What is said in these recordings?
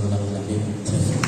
nous l'acclamer très fort.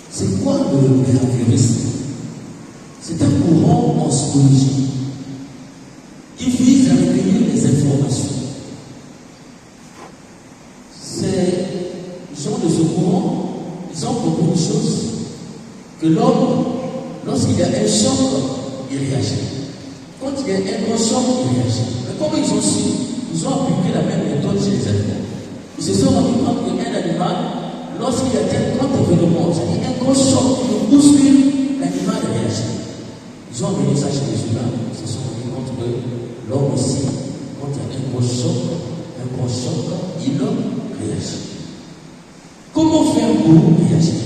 C'est quoi le behaviorisme? C'est un courant en psychologie qui vise à recueillir des informations. Ces gens de ce courant, ils ont compris une chose, que l'homme, lorsqu'il y a un choc, il réagit. Quand il y a un grand choc, il réagit. Mais comment ils ont su? Ils ont appliqué la même méthode chez les animaux. Ils se sont rendus compte qu'un animal, lorsqu'il y a tel grand événement, c'est-à-dire un grand choc qui le bouscule, l'animal réagit. Ils ont amené ça chez les humains, ils se sont rendus compte que l'homme aussi, quand il y a un grand choc, il réagit. Comment faire pour réagir?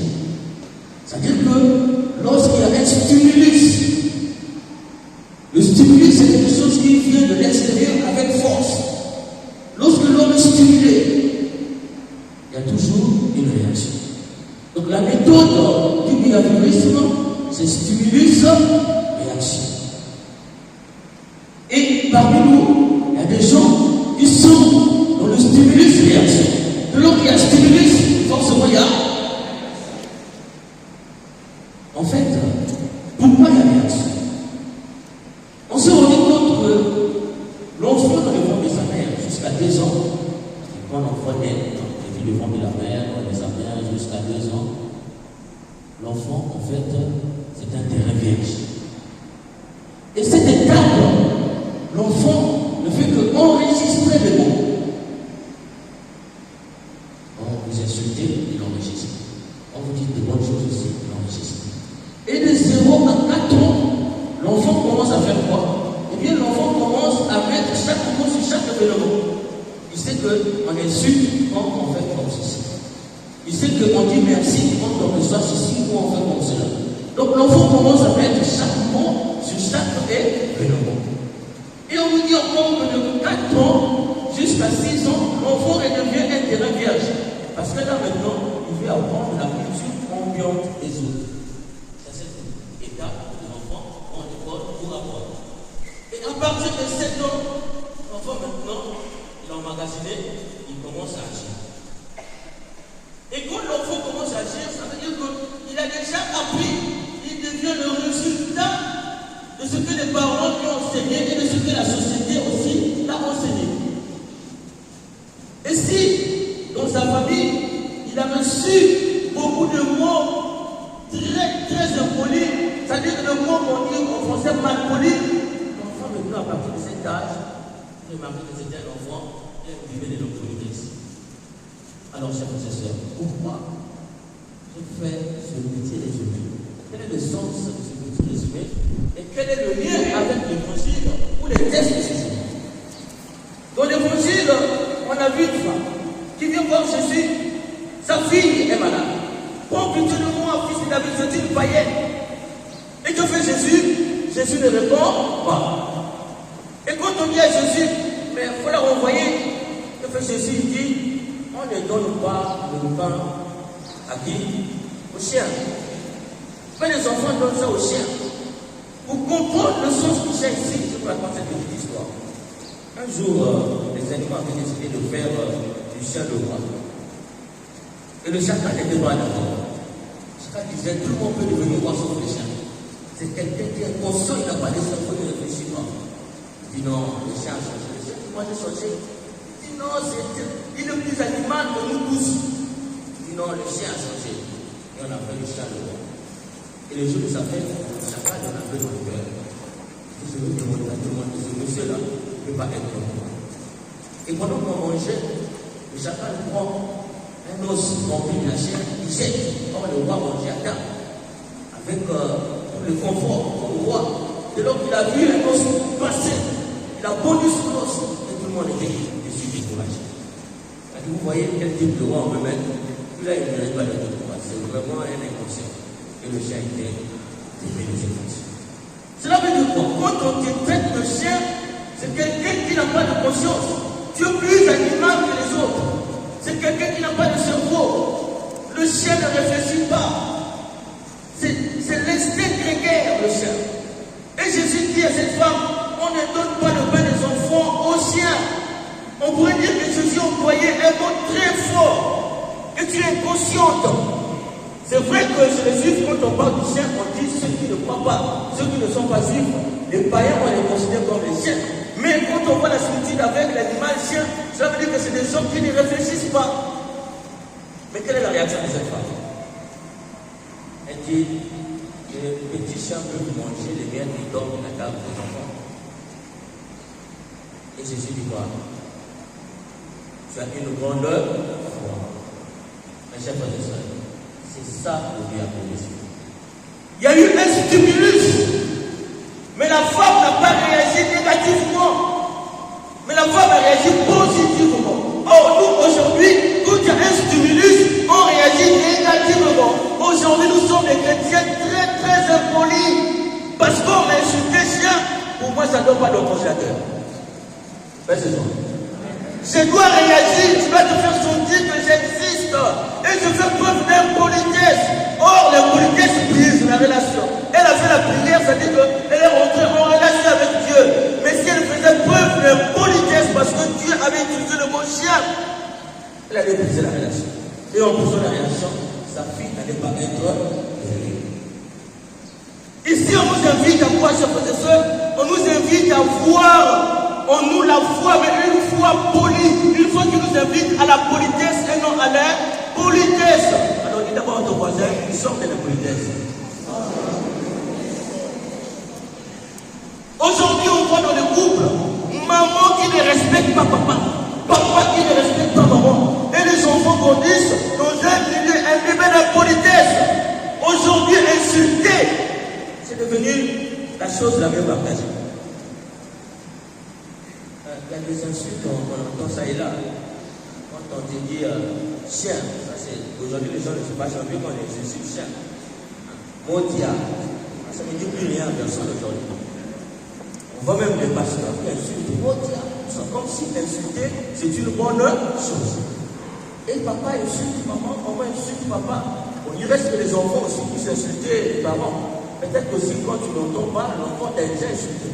C'est-à-dire que lorsqu'il y a un stimulus, le stimulus c'est quelque chose qui vient de l'extérieur avec force. Lorsque l'homme est stimulé, il y a toujours une réaction. Donc la méthode du behaviorisme, c'est stimulus-réaction. Et parmi nous, il y a des gens qui sont dans le stimulus-réaction. De l'autre, il y a stimulus, forcément il y a. En fait, pourquoi il y a réaction? On se rend compte que l'enfant dans le ventre de sa mère jusqu'à 2 ans, quand l'enfant naît, il vit le ventre de la mère, de sa mère jusqu'à 2 ans, l'enfant, en fait, c'est un terrain vierge. Et cette étape, l'enfant ne fait que enregistrer les mots. On vous insulte, il enregistre. On vous dit de bonnes choses aussi, il enregistre. Et de 0 à 4 ans, l'enfant commence à faire quoi? Eh bien, l'enfant commence à mettre chaque mot sur chaque événement. Il sait qu'on insulte quand on fait comme ceci. Il sait qu'on dit merci quand on reçoit ceci ou on fait comme cela. Donc l'enfant commence à mettre chaque mot sur chaque événement. Et on vous dit encore que de 4 ans jusqu'à 6 ans, l'enfant devient un terrain vierge. Parce que là maintenant, il veut apprendre la culture ambiante des autres. C'est cette étape de l'enfant en école pour apprendre. Et à partir de 7 ans, l'enfant maintenant, il est emmagasiné, il commence à agir. Et quand l'enfant commence à agir, ça veut dire qu'il a déjà appris, il devient le résultat de ce que les parents lui ont enseigné et de ce que la société aussi l'a enseigné. Et si, dans sa famille, il a reçu beaucoup de mots très impolis, c'est-à-dire que le mot qu'on dit en français malpoli, l'enfant maintenant à partir de cet âge, il remarque que c'était un enfant qui vivait de l'autorité. Alors, chers frères et sœurs, pourquoi je fais ce petit résumé? Quel est le sens de ce petit résumé? Et quel est le lien avec l'évangile ou les textes de Jésus? Dans l'évangile, on a vu une femme qui vient voir Jésus, sa fille est malade. Prends pitié de moi, fils de David, je suis une païenne. Et que fait Jésus? Jésus ne répond pas. Et quand on dit à Jésus, mais il faut la renvoyer, que fait Jésus? Il dit, on ne donne pas le pain à qui? Aux chiens. Mais les enfants donnent ça aux chiens. Pour comprendre le sens du chien ici, je vous raconte cette petite histoire. Un jour, les animaux avaient décidé de faire du chien le roi. Et le chacal était loin d'abord. Le chacal disait, tout le monde peut devenir roi sauf le chien. C'est quelqu'un qui est conscient, il n'a pas de cerveau, il ne réfléchit pas. Il dit non, le chien a changé. Le chien, moi j'ai changé. Il dit non, il est plus animal que nous tous. Il dit non, le chien a changé. Et on a fait le chien le roi. Et le jour de sa fête, le chacal en a fait dans le cœur. Je veux demander à tout le monde, ce monsieur-là ne peut pas être roi. Et pendant qu'on mangeait, le chacal prend un os rempli de la chair, il jette, comme le roi mangeait à table, avec tout le confort comme roi. Et donc il a vu un os passer, il a bondu sur l'os, et tout le monde était déçu du courage. Vous voyez quel type de roi on veut mettre? Là, il ne mérite pas d'être roi, c'est vraiment un inconscient. Et le chien était devenu ses fonctions. Cela veut dire quoi? Quand on te traite de chien, c'est quelqu'un qui n'a pas de conscience. Tu es plus animal que les autres. C'est quelqu'un qui n'a pas de cerveau. Le chien ne réfléchit pas. C'est l'instinct grégaire, le chien. Et Jésus dit à cette femme, on ne donne pas le pain des enfants aux chiens. On pourrait dire que Jésus employait un mot très fort, que tu es inconsciente. C'est vrai que chez les juifs, quand on parle du chien, on dit ceux qui ne croient pas, ceux qui ne sont pas juifs, les païens, on les considère comme les chiens. Mais quand on voit la similitude avec l'animal chien, ça veut dire que c'est des gens qui ne réfléchissent pas. Mais quelle est la réaction de cette femme? Elle dit que les petits chiens peuvent manger les miens qui dorment dans la table des enfants. Et Jésus dit quoi? Tu as une grandeur foi. Mes chers frères et sœurs, c'est ça le bien pour Jésus. Il y a eu un stimulus, mais la femme n'a pas réagi négativement. Mais la femme a réagi positivement. Or, nous, aujourd'hui, quand il y a un stimulus, on réagit négativement. Aujourd'hui, nous sommes des chrétiens très, très impolis. Parce qu'on a insulté chien, pour moi, ça ne donne pas de congélateur. Ben, c'est ça. Je dois réagir, je dois te faire sentir que j'existe. Et je fais preuve d'impolitesse. Or, l'impolitesse brise la relation. Elle a fait la prière, ça dit qu'elle est rentrée en relation avec Dieu. Mais si elle faisait preuve d'impolitesse parce que Dieu avait utilisé le mot chien, elle allait briser la relation. Et en brisant la relation, sa fille n'allait pas être guérie. Ici, on nous invite à quoi, chers frères et sœurs? On nous invite à voir en nous la foi, mais une foi polie. Une foi qui nous invite à la politesse et non à l'impolitesse. Alors, dis d'abord à ton voisin, il sort de l'impolitesse. Aujourd'hui, on voit dans le couple maman qui ne respecte pas papa, papa qui ne respecte pas maman, et les enfants grandissent dans un milieu imbibé d'impolitesse. Aujourd'hui, insulter, c'est devenu la chose la mieux partagée. Il y a des insultes, on entend ça et là. Quand on te dit chien, ça c'est. Aujourd'hui, les gens ne sont pas champions quand on les insulte chien. Modia, ça ne dit plus rien à personne aujourd'hui. On voit même les pasteurs qui insultent Modia. C'est comme si insulter, c'est une bonne chose. Et papa insulte maman, maman insulte papa. On dirait que les enfants aussi puissent insulter les parents. Peut-être aussi quand tu n'entends pas, l'enfant t'a déjà insulté.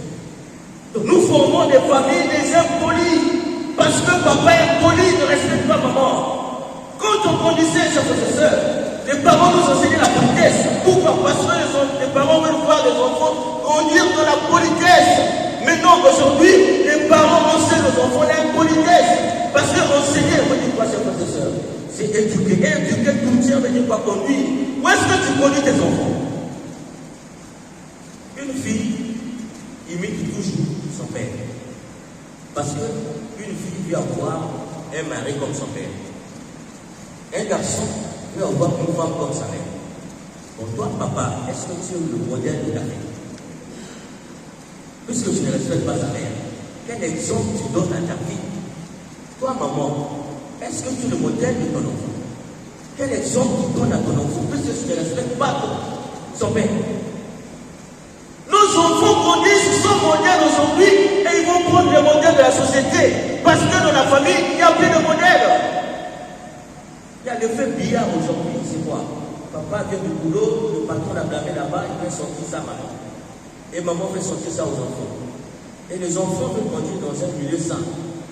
Nous formons des familles des impolis. Parce que papa est poli, ne respecte pas maman. Quand on grandissait, chers frères et sœurs, les parents nous enseignaient la politesse. Pourquoi? Parce que les parents veulent voir les enfants grandir dans la politesse. Maintenant, aujourd'hui, les parents enseignent aux enfants l'impolitesse. Parce que enseigner, veut dire quoi, chers frères et sœurs? C'est éduquer. Et éduquer tout tient veut dire quoi? Conduire. Où est-ce que tu conduis tes enfants? Une fille imite toujours son père. Parce qu'une fille veut avoir un mari comme son père. garçon veut avoir une femme comme sa mère. Pour toi, papa, est-ce que tu es le modèle de ta fille? Puisque tu ne respectes pas ta mère, quel exemple tu donnes à ta fille? Toi, maman, est-ce que tu es le modèle de ton enfant? Quel exemple tu donnes à ton enfant puisque tu ne respectes pas son père? Nos enfants grandissent, sont modèles aujourd'hui et ils vont prendre les modèles de la société. Parce que dans la famille, il y a plus de modèles. Il y a l'effet billard aujourd'hui, c'est quoi? Papa vient du boulot, le patron l'a blâmé là-bas, il fait sortir ça à maman. Et maman fait sortir ça aux enfants. Et les enfants veulent grandir dans un milieu sain.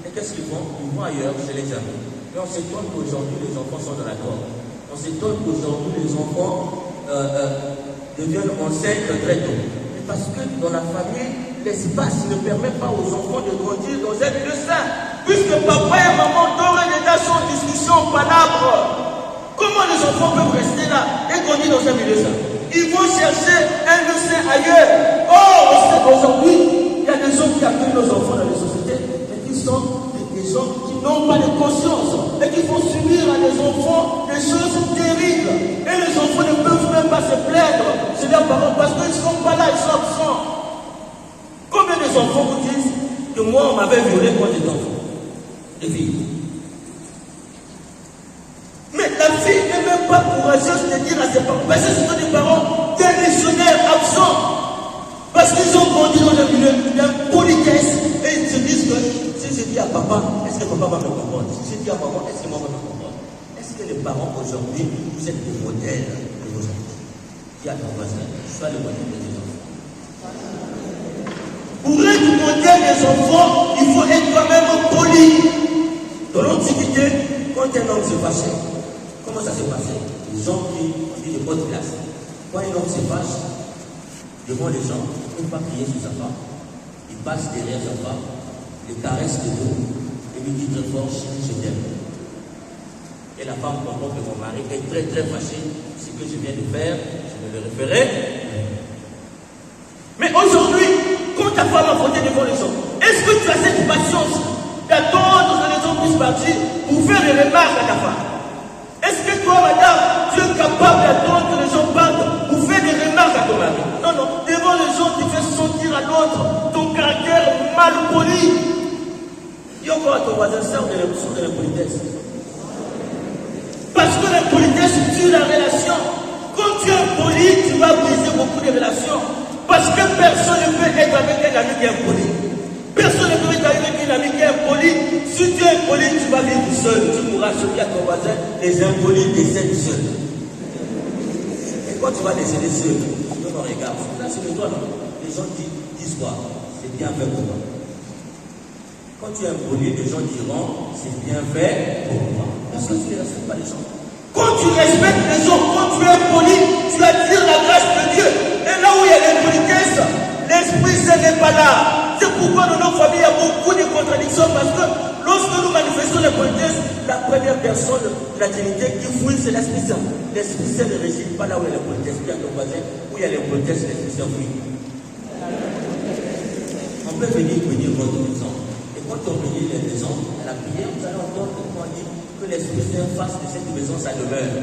Et qu'est-ce qu'ils font? Ils vont ailleurs, chez les amis. Et on s'étonne qu'aujourd'hui les enfants sont dans la drogue. On s'étonne qu'aujourd'hui les enfants deviennent enceintes très tôt. Parce que dans la famille, l'espace ne permet pas aux enfants de grandir dans un milieu sain. Puisque papa et maman d'ores et déjà sont en discussion palabre. Comment les enfants peuvent rester là et grandir dans un milieu sain? Ils vont chercher un lieu sain ailleurs. Or, aujourd'hui, il y a des gens qui accueillent nos enfants dans les sociétés, mais qui sont des gens qui n'ont pas de conscience et qui font subir à des enfants des choses terribles. Et les enfants ne peuvent même pas se plaindre chez leurs parents parce qu'ils ne sont pas là, ils sont absents. Combien des enfants vous disent que moi on m'avait violé quand j'étais enfant? Des filles. Mais la fille n'est même pas courageuse de dire à ses parents, parce que ce sont des parents démissionnaires, absents. Parce qu'ils ont grandi dans le milieu de politesse et ils se disent que si je dis à papa, est-ce que papa va me comprendre? Si je dis à maman, est-ce que maman va me comprendre? Est-ce que les parents aujourd'hui, vous êtes des modèles de vos enfants? Dis à ton voisin, sois le modèle de tes enfants. Pour être modèle des enfants, il faut être quand-même poli. Dans l'Antiquité, quand un homme se fâchait, comment ça s'est passé? Les gens qui ont dit de haute classe. Quand un homme se fâche, devant les gens, il ne peut pas crier sur sa femme. Il passe derrière sa femme, les caresse de dos et lui dit très fort, je t'aime. Et la femme comprend que mon mari est très très fâché. Ce que je viens de faire, je me le referai. Mais aujourd'hui, quand ta femme a fauté devant les gens, est-ce que tu as cette patience d'attendre que les gens puissent partir pour faire des remarques à ta femme? Est-ce que toi, madame, tu es capable d'attendre que les gens partent pour faire des remarques à ton mari? Non, non. Devant les gens, tu fais sentir à l'autre ton caractère mal poli. Dis encore à ton voisin, sort de l'impolitesse. Parce que l'impolitesse tue la relation. Quand tu es impoli, tu vas briser beaucoup de relations. Parce que personne ne peut être avec un ami qui est impoli. Personne ne peut être avec un ami qui est impoli. Si tu es impoli, tu vas vivre seul. Tu mourras seul. À ton voisin, les impolis décèdent seuls. Et quand tu vas décéder seul, tu donnes un regard. Là, c'est le toi, non? Les gens disent quoi? C'est bien fait pour toi. Quand tu es impoli, les gens diront c'est bien fait pour toi. Parce que tu ne respectes pas les gens. Quand tu respectes les gens, quand tu es poli, tu attires la grâce de Dieu. Et là où il y a l'impolitesse, l'Esprit Saint n'est pas là. C'est pourquoi dans nos familles, il y a beaucoup de contradictions. Parce que lorsque nous manifestons l'impolitesse, la première personne de la Trinité qui fouille, c'est l'Esprit Saint. L'Esprit Saint ne réside pas là où il y a l'impolitesse. Puis à ton voisin, où il y a l'impolitesse, l'Esprit Saint fouille. On peut venir bénir votre maison. Et quand on bénit les maisons, à la prière, vous allez entendre qu'on dit que l'Esprit Saint fasse de cette maison sa demeure.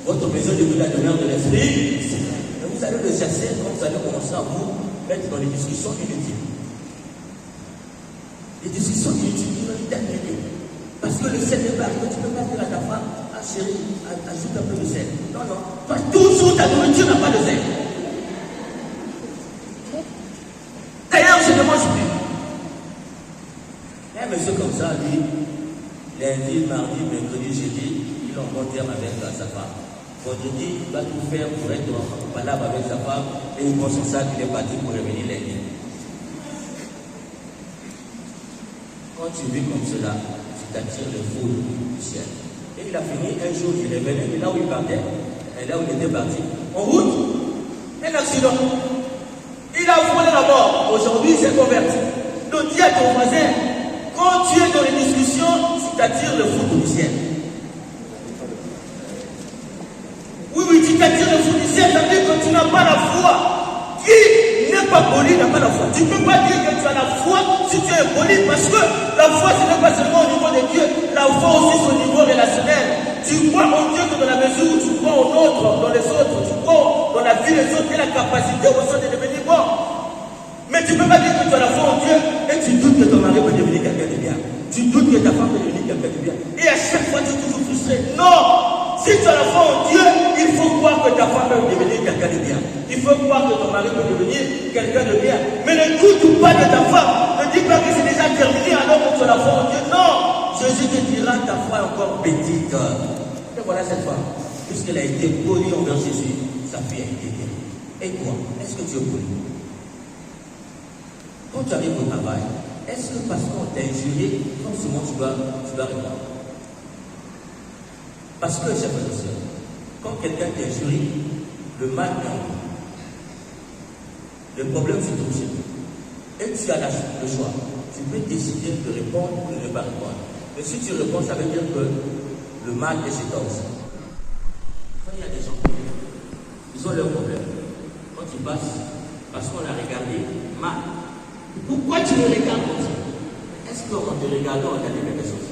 Votre maison devient la demeure de l'Esprit. Et vous allez le chasser quand vous allez commencer à vous mettre dans les discussions inutiles. Les discussions inutiles, ils ont terminé. Parce que le sel n'est pas arrivé, tu ne peux pas dire à ta femme, ah chérie, ajoute un peu de sel. Non, non. Toi, toujours ta nourriture n'a pas de sel. D'ailleurs, je ne mange plus. Un monsieur comme ça, lui, lundi, mardi, mercredi, jeudi, il est en bon terme avec sa femme. Vendredi, il va tout faire pour être en palabre avec sa femme et il prend son sac, il est parti pour revenir lundi. Quand tu vis comme cela, tu t'attires les foules du ciel. Et il a fini, un jour, il est venu, et là où il partait, et là où il était parti, en route, un accident. Il a frôlé la mort. Aujourd'hui, il s'est converti. Donc, dis à ton voisin, quand tu es dans les discussions, tu t'attires le foudre du ciel. Oui, tu t'attires le foudre du ciel, ça veut dire que tu n'as pas la foi. Qui n'est pas poli n'a pas la foi. Tu ne peux pas dire que tu as la foi si tu es poli, parce que la foi, ce n'est pas seulement au niveau de Dieu, la foi aussi c'est au niveau relationnel. Tu crois en Dieu que dans la mesure où tu crois en autres, dans les autres, tu crois dans la vie des autres et la capacité au sein de devenir bon. Mais tu ne peux pas dire que tu as la foi en Dieu et tu doutes que ton mari peut devenir quelqu'un de bien. Tu doutes que ta femme peut devenir quelqu'un de bien. Et à chaque fois, tu es toujours frustré. Non! Si tu as la foi en Dieu, il faut croire que ta femme peut devenir quelqu'un de bien. Il faut croire que ton mari peut devenir quelqu'un de bien. Mais ne doute pas de ta femme. Ne dis pas que c'est déjà terminé alors que tu as la foi en Dieu. Non! Jésus te dira ta foi est encore petite. Et voilà cette femme. Puisqu'elle a été polie envers Jésus, sa fille a été guérie. Et toi, est-ce que tu es poli? Quand tu arrives au travail, est-ce que parce qu'on t'a injurié, forcément tu dois répondre? Parce que, chers frères et sœurs, quand quelqu'un t'injurie, le mal est en toi. Le problème se trouve chez toi. Et tu as le choix. Tu peux décider de répondre ou de ne pas répondre. Mais si tu réponds, ça veut dire que le mal est chez toi aussi. Quand il y a des gens, ils ont leurs problèmes. Quand ils passent, parce qu'on a regardé mal. Pourquoi tu le regardes comme ça? Est-ce qu'en te regardant, on a dit quelque chose?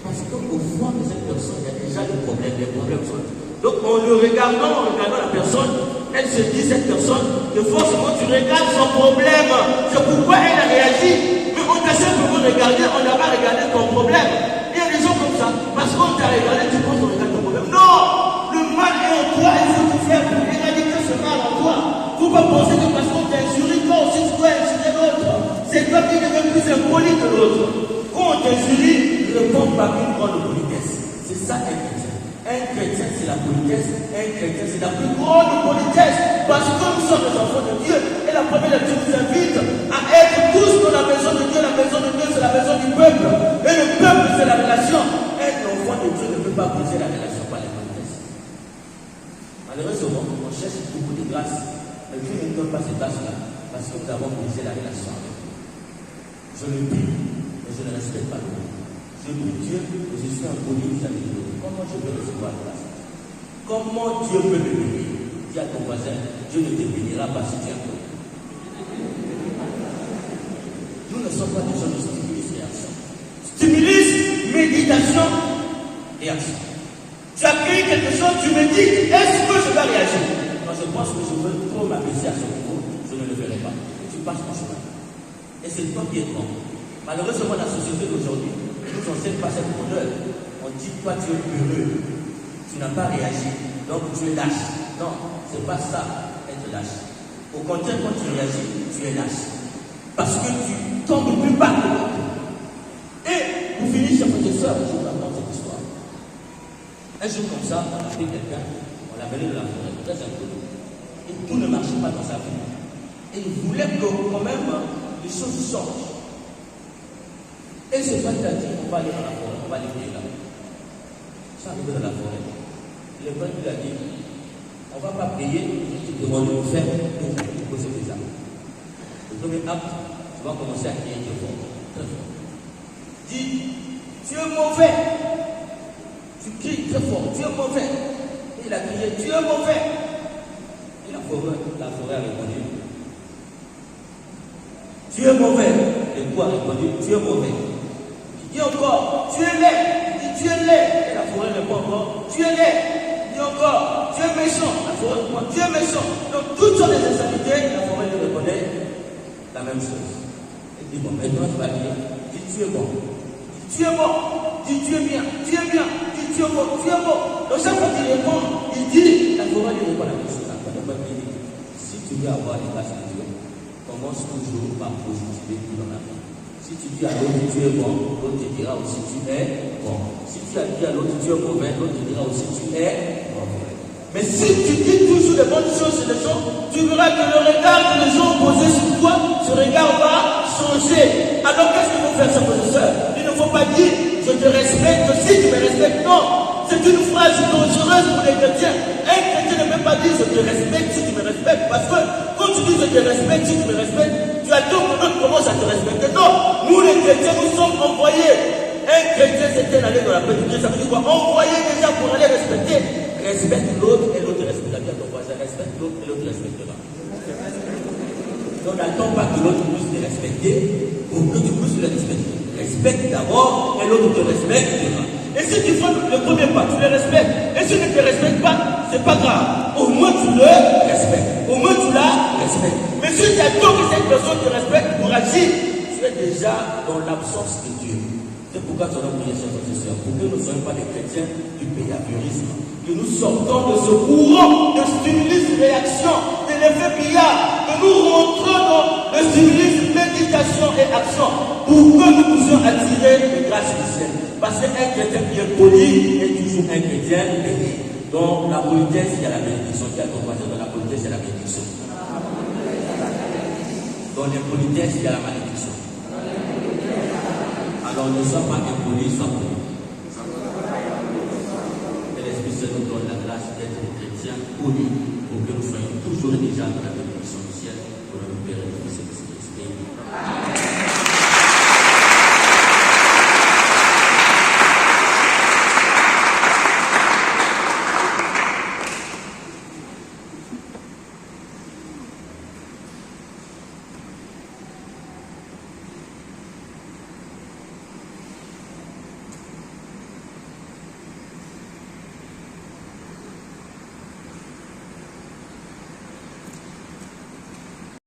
Parce qu'au fond de cette personne, il y a déjà des problèmes. Les problèmes sont. Donc, en regardant la personne, elle se dit, cette personne, que forcément tu regardes son problème. C'est pourquoi elle a réagi. Mais on t'a simplement regardé, on n'a pas regardé ton problème. Il y a des gens comme ça. Parce qu'on t'a regardé, tu penses qu'on regarde ton problème. Non! Le mal est en toi, il faut tout faire pour éradiquer ce mal en toi. Il ne faut pas penser que parce qu'on t'a injurié, toi aussi tu dois injurer l'autre. C'est toi qui devient plus impoli que l'autre. Quand on t'injurie, ne répond pas qu'une grande politesse. C'est ça un chrétien. Un chrétien, c'est la politesse. Un chrétien, c'est la plus grande politesse. Parce que nous sommes les enfants de Dieu. Et la première lecture nous invite à être tous dans la maison de Dieu. La maison de Dieu, c'est la maison du peuple. Et le peuple, c'est la relation. Un enfant de Dieu ne peut pas briser la relation par la politesse. Malheureusement, on cherche beaucoup de grâce. Mais Dieu ne donne pas ces grâces-là. Parce que nous avons brisé la relation avec Dieu. Je le dis, mais je ne respecte pas le monde. Je prie Dieu que je suis impoli vis-à-vis de Dieu. Comment je peux recevoir la grâce? Comment Dieu peut me bénir? Dis à ton voisin, Dieu ne te bénira pas si tu es impoli. Nous ne sommes pas des gens de stimulus et action. Stimulus, méditation et action. Tu as créé quelque chose, tu me dis, est-ce que je dois réagir? Quand je pense que je veux trop m'abaisser à ce niveau, je ne le ferai pas. Et tu passes ton chemin. Et c'est toi qui es grand. Malheureusement, la société d'aujourd'hui nous enseigne pas cette grandeur. On dit, toi, tu es heureux. Tu n'as pas réagi. Donc, tu es lâche. Non, ce n'est pas ça, être lâche. Au contraire, quand tu réagis, tu es lâche. Parce que tu tombes plus bas que l'autre. Et, pour finir, chers frères et sœurs, je vous raconte cette histoire. Un jour comme ça, on a pris quelqu'un, on l'a mené de la forêt, très inconnu. Et tout ne marchait pas dans sa vie. Et il voulait que, quand même, les choses changent. Et ce pas qu'il a dit, on va aller dans la forêt, on va aller prier là. Ça arrivé dans la forêt. Le peuple lui a dit, on ne va pas prier, tu demandes de faire pour poser des armes. Le premier acte, tu vas commencer à crier très fort. Très fort. Dis, tu es mauvais. Tu cries très fort, tu es mauvais. Et il a crié, tu es mauvais. Et la forêt a répondu, tu es mauvais. Et quoi a répondu, tu es mauvais. Il dit encore, tu es laid. Il dit, tu es laid. Et la forêt répond encore, tu es laid. Il dit encore, tu es méchant. La forêt répond, tu es méchant. Donc, toutes sortes de insanités, la forêt lui répondait la même chose. Il dit, bon, maintenant tu vas dire, il dit, tu es bon. Il dit, tu es bon. Il dit, tu es bien. Tu es bien. Il dit, tu es bon. Tu es bon. Donc, chaque fois qu'il répond, il dit, la forêt lui répond la même chose. Si tu veux avoir les grâces de Dieu, commence toujours par positiver tout dans la vie. Si tu dis à l'autre tu es bon, l'autre te dira aussi tu es bon. Si tu as dit à l'autre tu es mauvais, l'autre te dira aussi tu es mauvais. Mais si tu dis toujours les bonnes choses sur les gens, tu verras que le regard que les gens ont posé sur toi, ce regard va changer. Alors qu'est-ce qu'il faut faire, chers frères et sœurs? Il ne faut pas dire je te respecte si tu me respectes. Non, c'est une phrase dangereuse pour les chrétiens. Un chrétien ne peut pas dire je te respecte si tu me respectes. Parce que quand tu dis je te respecte si tu me respectes, tu attends que l'autre commence à te respecter. Non, nous les chrétiens, nous sommes envoyés. Un chrétien, c'était d'aller dans la paix de Dieu. Ça veut dire quoi? Envoyé déjà pour aller respecter. Respecte l'autre et l'autre respectera bien ton voisin. Respecte l'autre et l'autre respectera. Donc n'attends pas que l'autre puisse te respecter pour que tu puisses le respecter. Respecte d'abord et l'autre te respectera. Et Et si tu fais le premier pas, tu le respectes. Et si tu ne te respectes pas, c'est pas grave. Au moins tu le respectes. Au moins tu la respectes. Mais si tu attends que cette personne te respecte pour agir, tu es déjà dans l'absence de Dieu. C'est pourquoi nous allons prier, chers frères et sœurs, pour que nous ne soyons pas des chrétiens du behaviorisme, que nous sortons de ce courant de stimulus-réaction, de l'effet billard, que nous rentrons dans le stimulus, méditation et action, pour que nous puissions attirer les grâces du ciel. Parce qu'un chrétien bien poli est toujours un chrétien béni. Dans la politesse, il y a la bénédiction. Qui accompagne dans la politesse, il y a la bénédiction. Dans l'impolitesse, il y a la malédiction. Alors ne sois pas impoli, sois poli. Et l'Esprit Saint nous donne la grâce d'être des chrétiens polis.